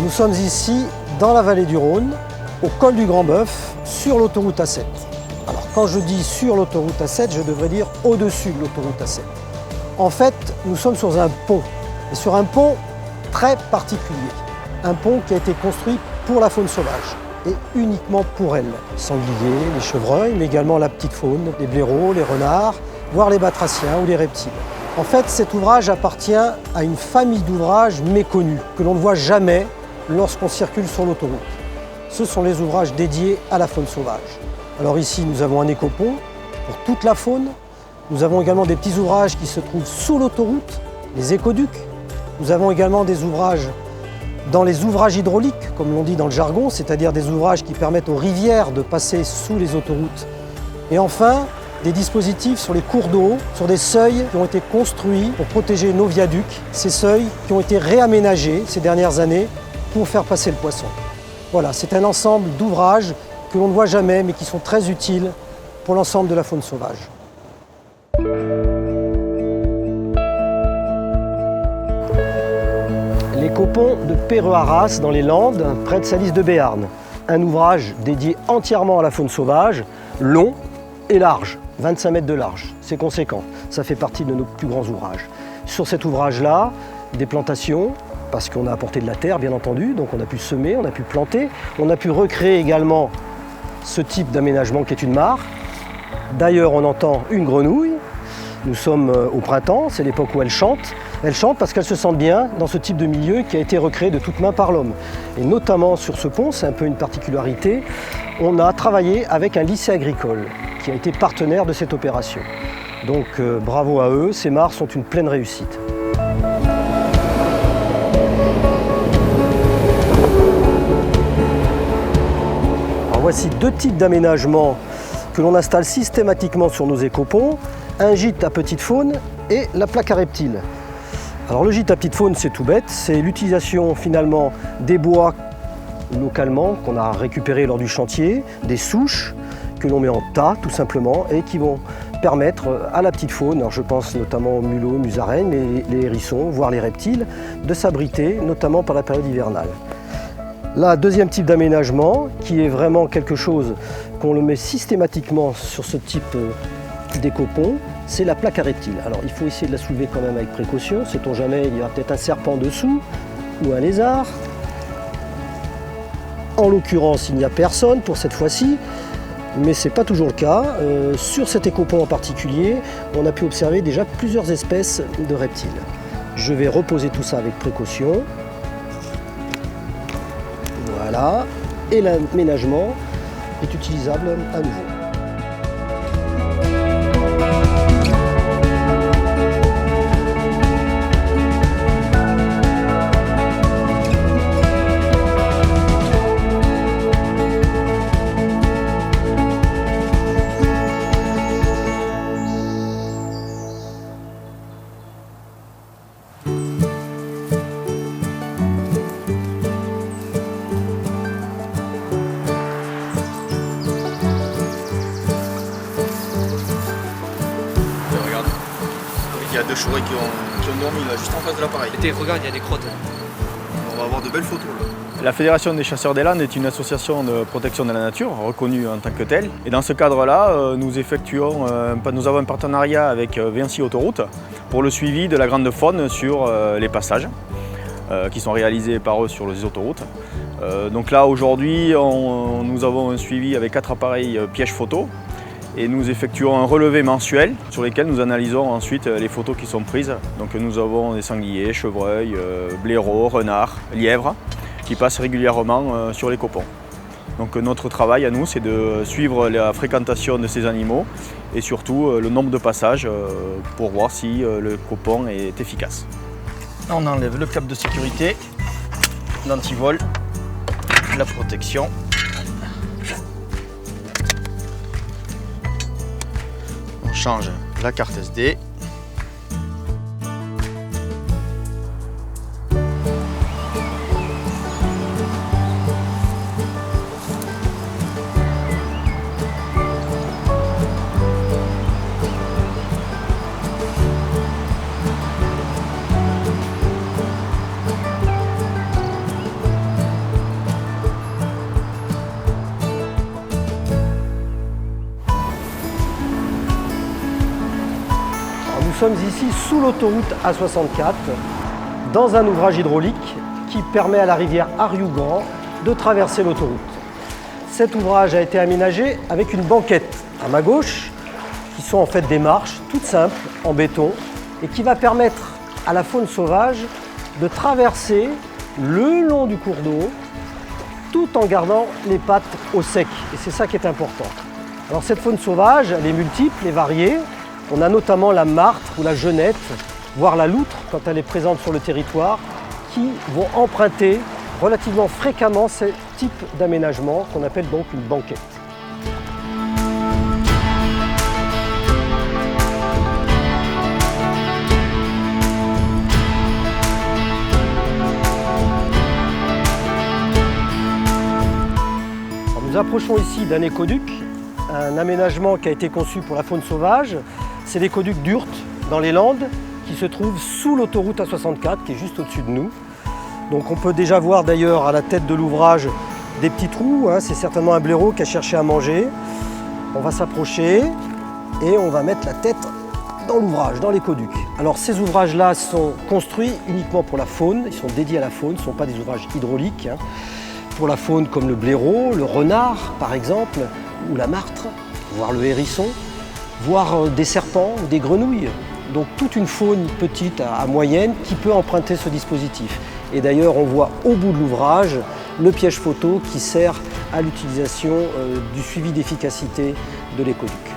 nous sommes ici dans la vallée du Rhône, au col du Grand Bœuf, sur l'autoroute A7. Alors quand je dis sur l'autoroute A7, je devrais dire au-dessus de l'autoroute A7. En fait, nous sommes sur un pont, et sur un pont très particulier. Un pont qui a été construit pour la faune sauvage, et uniquement pour elle. Les sangliers, les chevreuils, mais également la petite faune, les blaireaux, les renards, voire les batraciens ou les reptiles. En fait, cet ouvrage appartient à une famille d'ouvrages méconnus, que l'on ne voit jamais lorsqu'on circule sur l'autoroute. Ce sont les ouvrages dédiés à la faune sauvage. Alors ici, nous avons un écopont pour toute la faune. Nous avons également des petits ouvrages qui se trouvent sous l'autoroute, les écoducs. Nous avons également des ouvrages dans les ouvrages hydrauliques, comme l'on dit dans le jargon, c'est-à-dire des ouvrages qui permettent aux rivières de passer sous les autoroutes. Et enfin, des dispositifs sur les cours d'eau, sur des seuils qui ont été construits pour protéger nos viaducs, ces seuils qui ont été réaménagés ces dernières années pour faire passer le poisson. Voilà, c'est un ensemble d'ouvrages que l'on ne voit jamais mais qui sont très utiles pour l'ensemble de la faune sauvage. L'écopont de Pereux-Arras dans les Landes, près de Salis de Béarn. Un ouvrage dédié entièrement à la faune sauvage, long et large. 25 mètres de large, c'est conséquent. Ça fait partie de nos plus grands ouvrages. Sur cet ouvrage-là, des plantations, parce qu'on a apporté de la terre, bien entendu, donc on a pu semer, on a pu planter. On a pu recréer également ce type d'aménagement qui est une mare. D'ailleurs, on entend une grenouille. Nous sommes au printemps, c'est l'époque où elle chante. Elle chante parce qu'elle se sent bien dans ce type de milieu qui a été recréé de toutes mains par l'homme. Et notamment sur ce pont, c'est un peu une particularité, on a travaillé avec un lycée agricole qui a été partenaire de cette opération. Donc bravo à eux, ces mares sont une pleine réussite. Alors voici deux types d'aménagements que l'on installe systématiquement sur nos écoponts. Un gîte à petite faune et la plaque à reptiles. Alors le gîte à petite faune, c'est tout bête, c'est l'utilisation finalement des bois localement qu'on a récupérés lors du chantier, des souches que l'on met en tas tout simplement et qui vont permettre à la petite faune, alors je pense notamment aux mulots, musaraignes, les hérissons, voire les reptiles, de s'abriter notamment par la période hivernale. Là, deuxième type d'aménagement qui est vraiment quelque chose qu'on le met systématiquement sur ce type d'écopont, c'est la plaque à reptiles. Alors il faut essayer de la soulever quand même avec précaution, sait-on jamais, il y aura peut-être un serpent dessous ou un lézard. En l'occurrence, il n'y a personne pour cette fois-ci, mais ce n'est pas toujours le cas. Sur cet écopont en particulier, on a pu observer déjà plusieurs espèces de reptiles. Je vais reposer tout ça avec précaution. Voilà, et l'aménagement est utilisable à nouveau. Il y a deux chevreuils qui ont dormi là, juste en face de l'appareil. Regarde, il y a des crottes. On va avoir de belles photos là. La Fédération des chasseurs des Landes est une association de protection de la nature, reconnue en tant que telle. Et dans ce cadre-là, nous avons un partenariat avec Vinci Autoroute pour le suivi de la grande faune sur les passages qui sont réalisés par eux sur les autoroutes. Donc là, aujourd'hui, nous avons un suivi avec 4 appareils pièges photo. Et nous effectuons un relevé mensuel sur lesquels nous analysons ensuite les photos qui sont prises. Donc nous avons des sangliers, chevreuils, blaireaux, renards, lièvres qui passent régulièrement sur les copons. Donc notre travail à nous, c'est de suivre la fréquentation de ces animaux et surtout le nombre de passages pour voir si le copon est efficace. On enlève le câble de sécurité, l'antivol, la protection. On change la carte SD. sommes ici sous l'autoroute A64, dans un ouvrage hydraulique qui permet à la rivière Ariougan de traverser l'autoroute. Cet ouvrage a été aménagé avec une banquette à ma gauche, qui sont en fait des marches toutes simples en béton et qui va permettre à la faune sauvage de traverser le long du cours d'eau tout en gardant les pattes au sec. Et c'est ça qui est important. Alors cette faune sauvage, elle est multiple et variée. On a notamment la martre ou la genette, voire la loutre quand elle est présente sur le territoire, qui vont emprunter relativement fréquemment ce type d'aménagement qu'on appelle donc une banquette. Alors, nous approchons ici d'un écoduc, un aménagement qui a été conçu pour la faune sauvage. C'est l'écoduc d'Urt dans les Landes qui se trouve sous l'autoroute A64 qui est juste au-dessus de nous. Donc on peut déjà voir d'ailleurs à la tête de l'ouvrage des petits trous, hein. C'est certainement un blaireau qui a cherché à manger. On va s'approcher et on va mettre la tête dans l'ouvrage, dans l'écoduc. Alors ces ouvrages-là sont construits uniquement pour la faune, ils sont dédiés à la faune, ce ne sont pas des ouvrages hydrauliques. Hein. Pour la faune comme le blaireau, le renard par exemple, ou la martre, voire le hérisson, voire des serpents ou des grenouilles. Donc toute une faune petite à moyenne qui peut emprunter ce dispositif. Et d'ailleurs on voit au bout de l'ouvrage le piège photo qui sert à l'utilisation du suivi d'efficacité de l'écoduc.